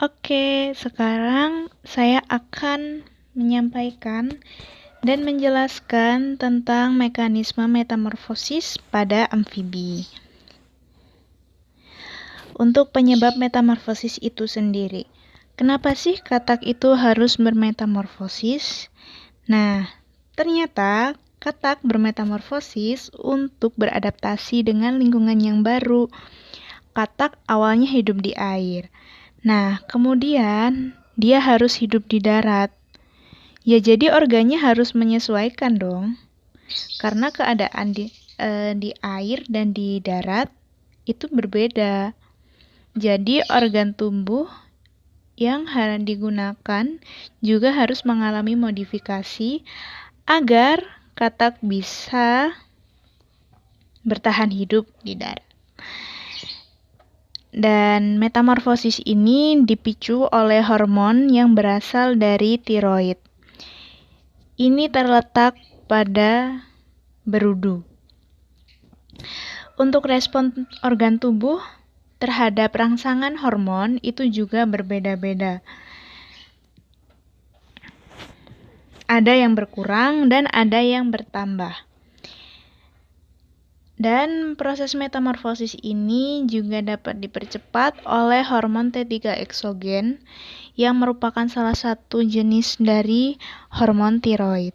Oke, sekarang saya akan menyampaikan dan menjelaskan tentang mekanisme metamorfosis pada amfibi. Untuk penyebab metamorfosis itu sendiri, kenapa sih katak itu harus bermetamorfosis? Nah, ternyata katak bermetamorfosis untuk beradaptasi dengan lingkungan yang baru. Katak awalnya hidup di air. Nah, kemudian dia harus hidup di darat. Ya, jadi organnya harus menyesuaikan dong. Karena keadaan di air dan di darat itu berbeda. Jadi organ tubuh yang harus digunakan juga harus mengalami modifikasi agar katak bisa bertahan hidup di darat. Dan metamorfosis ini dipicu oleh hormon yang berasal dari tiroid. Ini terletak pada berudu. Untuk respon organ tubuh terhadap rangsangan hormon itu juga berbeda-beda. Ada yang berkurang dan ada yang bertambah. Dan proses metamorfosis ini juga dapat dipercepat oleh hormon T3 eksogen yang merupakan salah satu jenis dari hormon tiroid.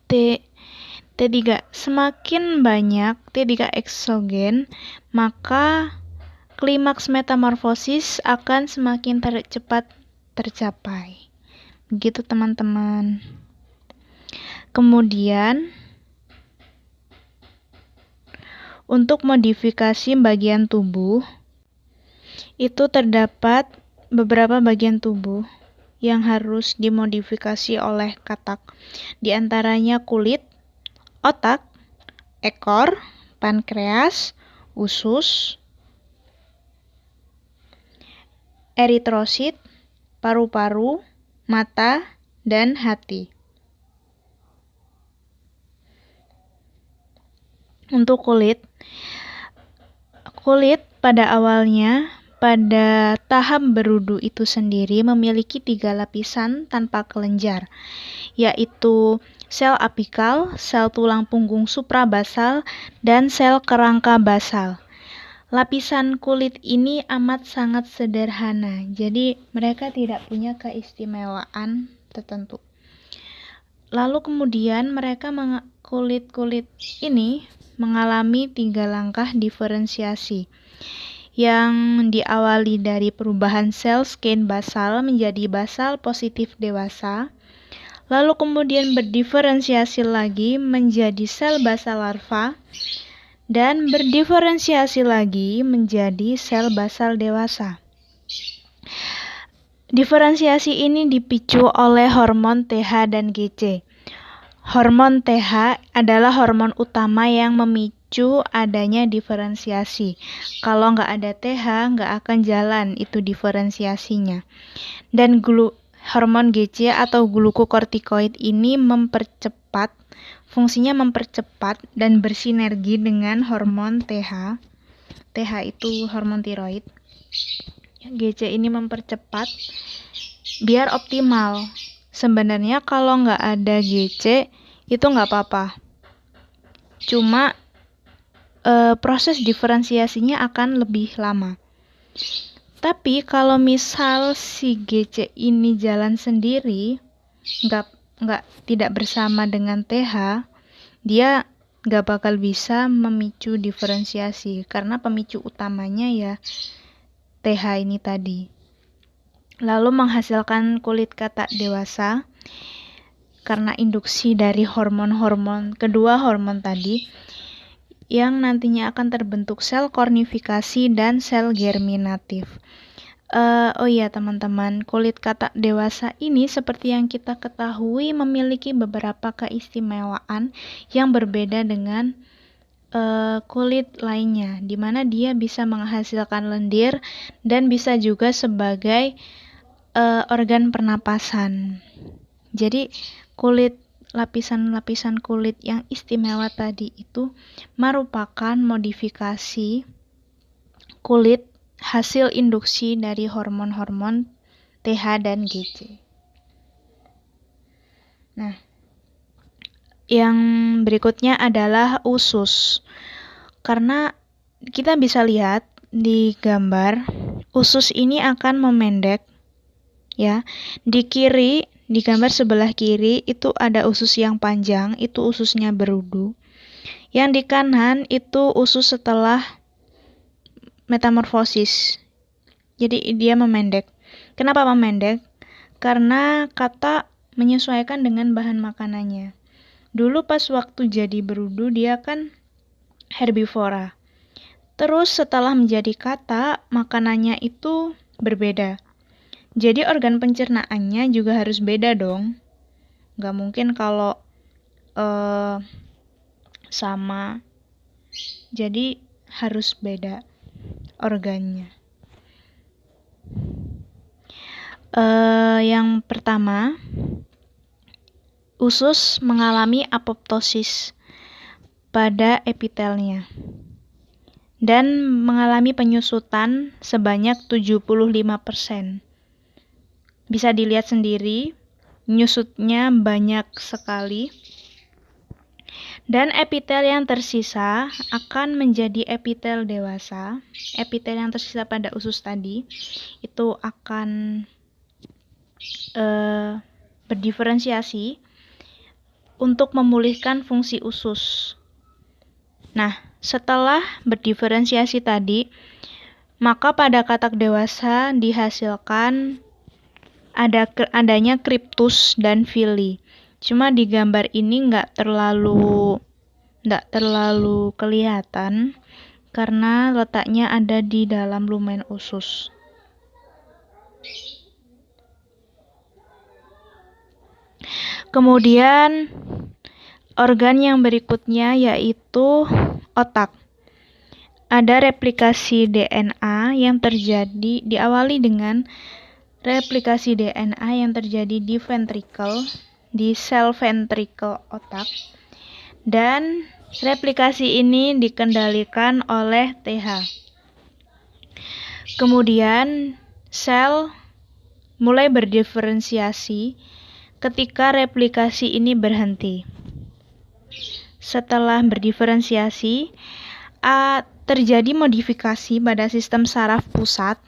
T3, semakin banyak T3 eksogen, maka klimaks metamorfosis akan semakin cepat tercapai. Begitu teman-teman. Kemudian, untuk modifikasi bagian tubuh, itu terdapat beberapa bagian tubuh yang harus dimodifikasi oleh katak. Di antaranya kulit, otak, ekor, pankreas, usus, eritrosit, paru-paru, mata, dan hati. Untuk kulit pada awalnya, pada tahap berudu itu sendiri memiliki 3 lapisan tanpa kelenjar, yaitu sel apikal, sel tulang punggung suprabasal, dan sel kerangka basal. Lapisan kulit ini amat sangat sederhana, jadi mereka tidak punya keistimewaan tertentu. Lalu kemudian kulit ini mengalami 3 langkah diferensiasi yang diawali dari perubahan sel skein basal menjadi basal positif dewasa, lalu kemudian berdiferensiasi lagi menjadi sel basal larva, dan berdiferensiasi lagi menjadi sel basal dewasa. Diferensiasi ini dipicu oleh hormon TH dan GC. Hormon TH adalah hormon utama yang memicu adanya diferensiasi. Kalau nggak ada TH, nggak akan jalan itu diferensiasinya. Dan hormon GC atau glukokortikoid ini fungsinya mempercepat dan bersinergi dengan hormon TH. TH itu hormon tiroid. GC ini mempercepat biar optimal. Sebenarnya kalau nggak ada GC itu nggak apa-apa. Cuma proses diferensiasinya akan lebih lama. Tapi kalau misal si GC ini jalan sendiri, tidak bersama dengan TH, dia nggak bakal bisa memicu diferensiasi karena pemicu utamanya ya TH ini tadi. Lalu menghasilkan kulit katak dewasa karena induksi dari kedua hormon tadi yang nantinya akan terbentuk sel kornifikasi dan sel germinatif. Oh iya teman-teman, kulit katak dewasa ini seperti yang kita ketahui memiliki beberapa keistimewaan yang berbeda dengan kulit lainnya, di mana dia bisa menghasilkan lendir dan bisa juga sebagai organ pernapasan. Jadi lapisan-lapisan kulit yang istimewa tadi itu merupakan modifikasi kulit hasil induksi dari hormon-hormon TH dan GC. Nah, yang berikutnya adalah usus. Karena kita bisa lihat di gambar, usus ini akan memendek ya. Di gambar sebelah kiri itu ada usus yang panjang, itu ususnya berudu. Yang di kanan itu usus setelah metamorfosis. Jadi dia memendek. Kenapa memendek? Karena kata menyesuaikan dengan bahan makanannya. Dulu pas waktu jadi berudu dia kan herbivora. Terus setelah menjadi kata, makanannya itu berbeda. Jadi organ pencernaannya juga harus beda dong. Gak mungkin kalau sama. Jadi harus beda organnya. Yang pertama, usus mengalami apoptosis pada epitelnya dan mengalami penyusutan sebanyak 75%. Bisa dilihat sendiri, nyusutnya banyak sekali. Dan epitel yang tersisa akan menjadi epitel dewasa. Epitel yang tersisa pada usus tadi itu akan berdiferensiasi untuk memulihkan fungsi usus. Nah, setelah berdiferensiasi tadi, maka pada katak dewasa dihasilkan adanya kriptus dan villi. Cuma di gambar ini nggak terlalu kelihatan karena letaknya ada di dalam lumen usus. Kemudian organ yang berikutnya yaitu otak. Ada replikasi DNA yang terjadi diawali dengan replikasi DNA yang terjadi di ventricle, di sel ventricle otak. Dan replikasi ini dikendalikan oleh TH. Kemudian sel mulai berdiferensiasi ketika replikasi ini berhenti. Setelah berdiferensiasi, terjadi modifikasi pada sistem saraf pusat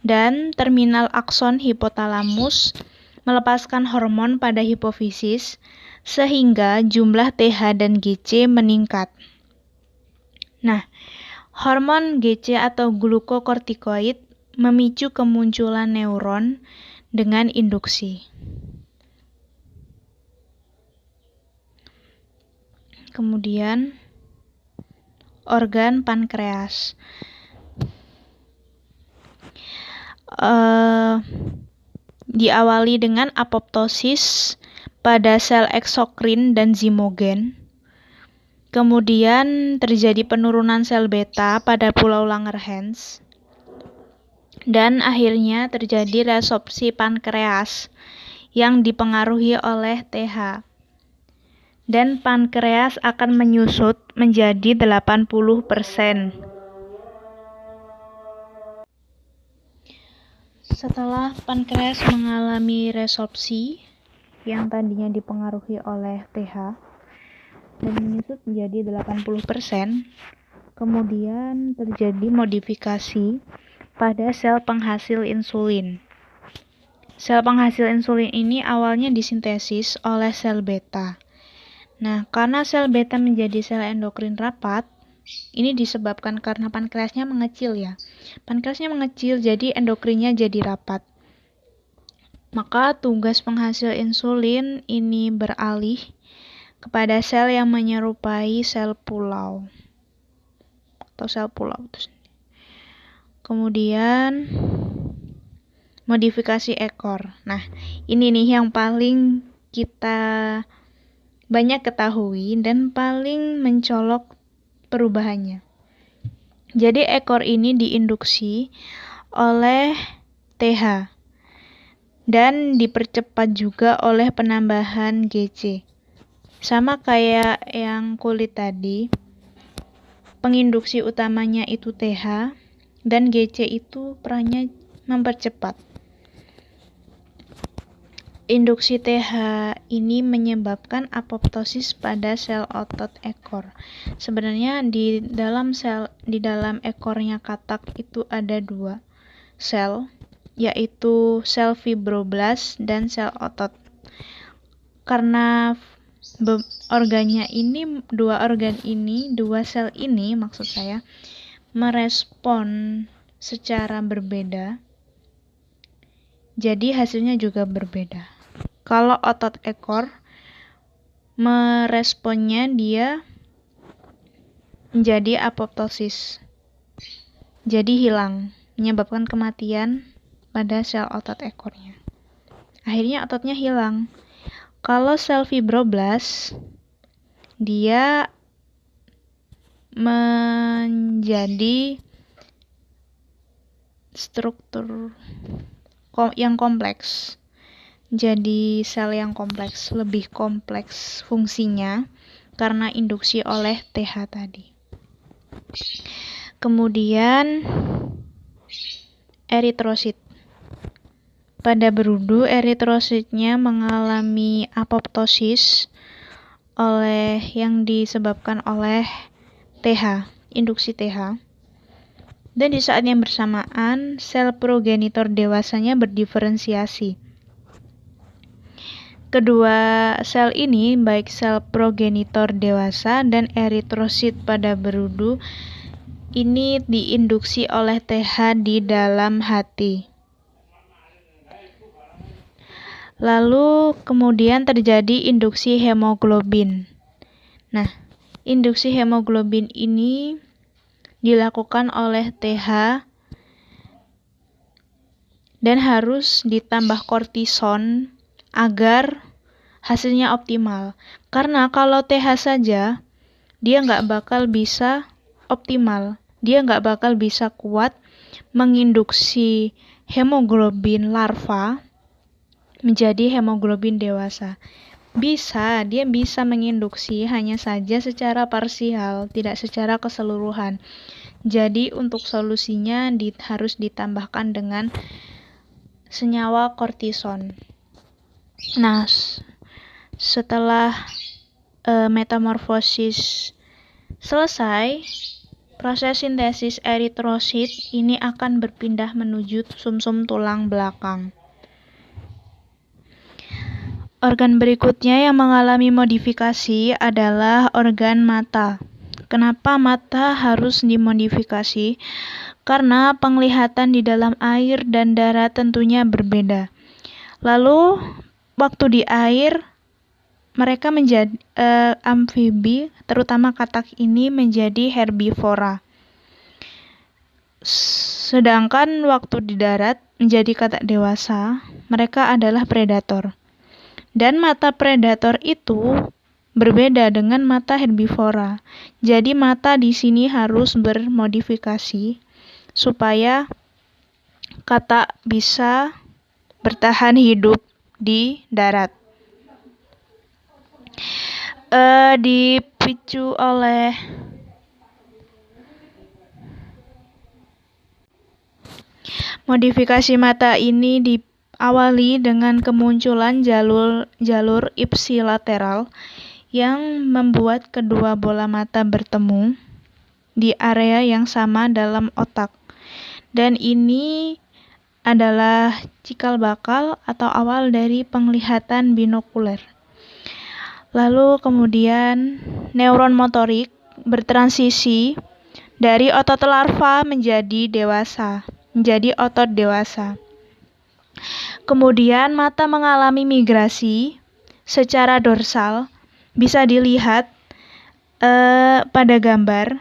dan terminal akson hipotalamus melepaskan hormon pada hipofisis sehingga jumlah TH dan GC meningkat. Nah, hormon GC atau glukokortikoid memicu kemunculan neuron dengan induksi. Kemudian organ pankreas. Diawali dengan apoptosis pada sel eksokrin dan zimogen. Kemudian terjadi penurunan sel beta pada pulau Langerhans. Dan akhirnya terjadi resorpsi pankreas yang dipengaruhi oleh TH. Dan pankreas akan menyusut menjadi 80%. Setelah pankreas mengalami resorpsi yang tadinya dipengaruhi oleh TH dan menyusut menjadi 80%, kemudian terjadi modifikasi pada sel penghasil insulin. Sel penghasil insulin ini awalnya disintesis oleh sel beta. Nah, karena sel beta menjadi sel endokrin rapat, ini disebabkan karena pankreasnya mengecil ya. Pankreasnya mengecil, jadi endokrinnya jadi rapat. Maka tugas penghasil insulin ini beralih kepada sel yang menyerupai sel pulau. Atau sel pulau itu sendiri. Kemudian modifikasi ekor. Nah, ini nih yang paling kita banyak ketahui dan paling mencolok perubahannya. Jadi ekor ini diinduksi oleh TH dan dipercepat juga oleh penambahan GC. Sama kayak yang kulit tadi, penginduksi utamanya itu TH, dan GC itu perannya mempercepat. Induksi TH ini menyebabkan apoptosis pada sel otot ekor. Sebenarnya di dalam ekornya katak itu ada 2 sel, yaitu sel fibroblast dan sel otot. Karena dua sel ini maksud saya merespon secara berbeda, jadi hasilnya juga berbeda. Kalau otot ekor meresponnya dia menjadi apoptosis, jadi hilang, menyebabkan kematian pada sel otot ekornya. Akhirnya ototnya hilang. Kalau sel fibroblast, dia menjadi struktur yang kompleks. Jadi sel yang kompleks, lebih kompleks fungsinya karena induksi oleh TH tadi. Kemudian eritrosit. Pada berudu, eritrositnya mengalami apoptosis yang disebabkan oleh TH, induksi TH. Dan di saat yang bersamaan, sel progenitor dewasanya berdiferensiasi. Kedua sel ini, baik sel progenitor dewasa dan eritrosit pada berudu, ini diinduksi oleh TH di dalam hati. Lalu kemudian terjadi induksi hemoglobin. Nah, induksi hemoglobin ini dilakukan oleh TH dan harus ditambah kortison agar hasilnya optimal. Karena kalau TH saja, dia nggak bakal bisa optimal. Dia nggak bakal bisa kuat menginduksi hemoglobin larva menjadi hemoglobin dewasa. Dia bisa menginduksi, hanya saja secara parsial, tidak secara keseluruhan. Jadi untuk solusinya harus ditambahkan dengan senyawa kortison. Nah, setelah metamorfosis selesai, proses sintesis eritrosit ini akan berpindah menuju sumsum tulang belakang. Organ berikutnya yang mengalami modifikasi adalah organ mata. Kenapa mata harus dimodifikasi? Karena penglihatan di dalam air dan darat tentunya berbeda. Lalu waktu di air mereka menjadi amfibi, terutama katak ini menjadi herbivora. Sedangkan waktu di darat menjadi katak dewasa, mereka adalah predator. Dan mata predator itu berbeda dengan mata herbivora. Jadi mata di sini harus bermodifikasi supaya katak bisa bertahan hidup di darat. Dipicu oleh modifikasi mata ini diawali dengan kemunculan jalur ipsilateral yang membuat kedua bola mata bertemu di area yang sama dalam otak. Dan ini adalah cikal bakal atau awal dari penglihatan binokuler. Lalu kemudian neuron motorik bertransisi dari otot larva menjadi otot dewasa. Kemudian mata mengalami migrasi secara dorsal, bisa dilihat pada gambar.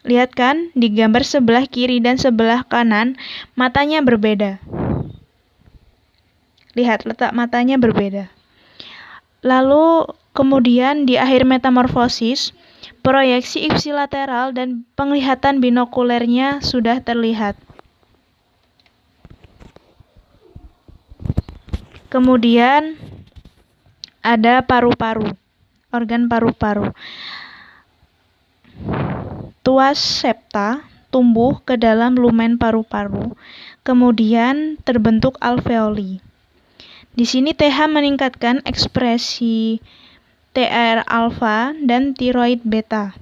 Lihat kan, di gambar sebelah kiri dan sebelah kanan matanya berbeda. Lihat, letak matanya berbeda. Lalu kemudian di akhir metamorfosis, proyeksi ipsilateral dan penglihatan binokulernya sudah terlihat. Kemudian ada paru-paru, organ paru-paru. Tuas tumbuh ke dalam lumen paru-paru, kemudian terbentuk alveoli. Di sini TH meningkatkan ekspresi TR-alfa dan tiroid beta.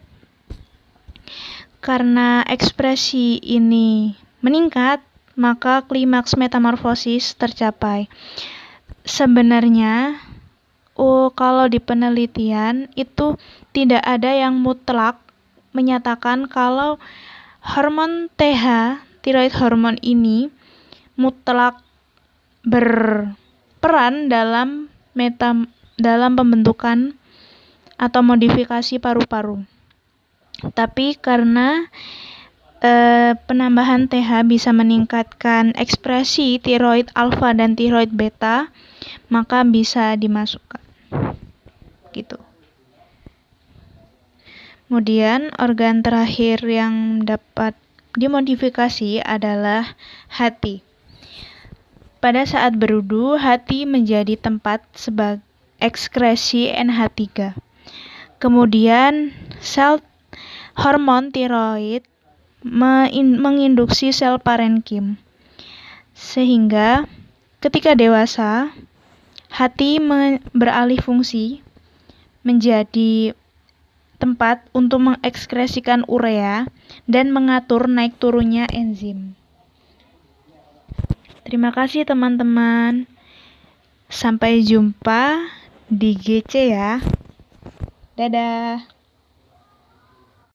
Karena ekspresi ini meningkat, maka klimaks metamorfosis tercapai. Sebenarnya, kalau di penelitian itu tidak ada yang mutlak menyatakan kalau hormon TH, tiroid hormon ini mutlak berperan dalam pembentukan atau modifikasi paru-paru. Tapi karena penambahan TH bisa meningkatkan ekspresi tiroid alfa dan tiroid beta, maka bisa dimasukkan. Gitu. Kemudian organ terakhir yang dapat dimodifikasi adalah hati. Pada saat berwudu, hati menjadi tempat sebagai ekskresi NH3. Kemudian sel hormon tiroid menginduksi sel parenkim. Sehingga ketika dewasa, hati beralih fungsi menjadi tempat untuk mengekskresikan urea dan mengatur naik turunnya enzim. Terima kasih teman-teman. Sampai jumpa di GC ya. Dadah.